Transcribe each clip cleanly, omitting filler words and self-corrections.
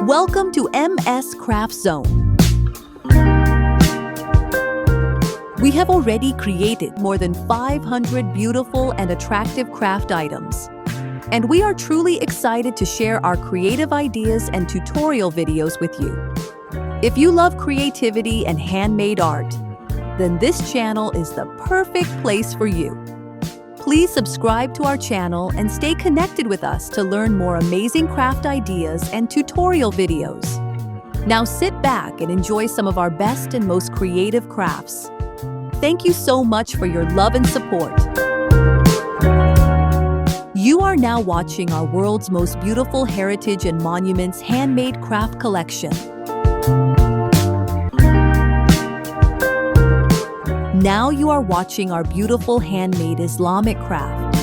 Welcome to MS Craft Zone. We have already created more than 500 beautiful and attractive craft items. And we are truly excited to share our creative ideas and tutorial videos with you. If you love creativity and handmade art, then this channel is the perfect place for you. Please subscribe to our channel and stay connected with us to learn more amazing craft ideas and tutorial videos. Now sit back and enjoy some of our best and most creative crafts. Thank you so much for your love and support. You are now watching our world's most beautiful heritage and monuments handmade craft collection. Now you are watching our beautiful handmade Islamic craft.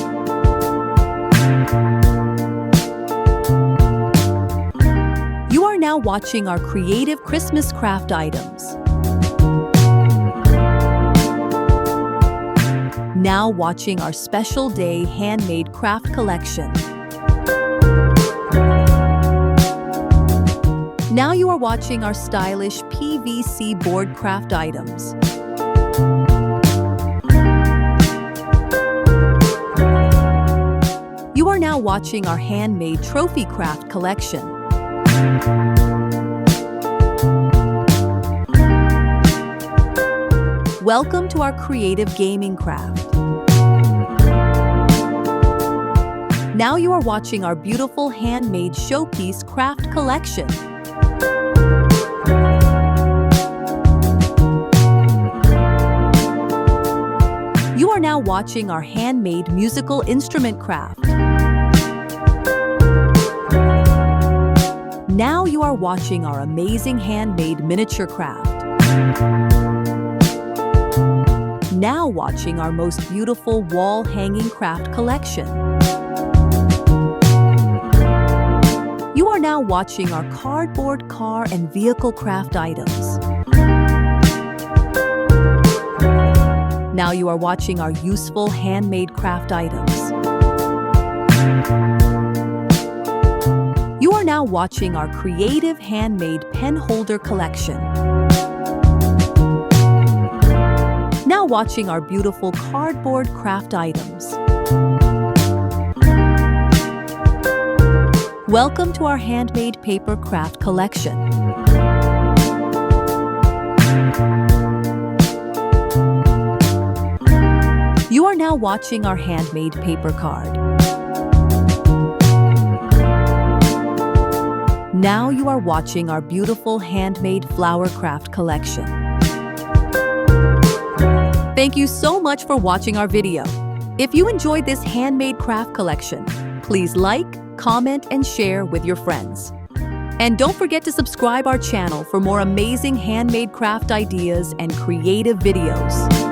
You are now watching our creative Christmas craft items. Now watching our special day handmade craft collection. Now you are watching our stylish PVC board craft items. You are now watching our handmade trophy craft collection. Welcome to our creative gaming craft. Now you are watching our beautiful handmade showpiece craft collection. You are now watching our handmade musical instrument craft. Now you are watching our amazing handmade miniature craft. Now watching our most beautiful wall hanging craft collection. You are now watching our cardboard car and vehicle craft items. Now you are watching our useful handmade craft items. You are now watching our creative handmade pen holder collection. Now watching our beautiful cardboard craft items. Welcome to our handmade paper craft collection. You are now watching our handmade paper card. Now you are watching our beautiful handmade flower craft collection. Thank you so much for watching our video. If you enjoyed this handmade craft collection, please like, comment, and share with your friends. And don't forget to subscribe our channel for more amazing handmade craft ideas and creative videos.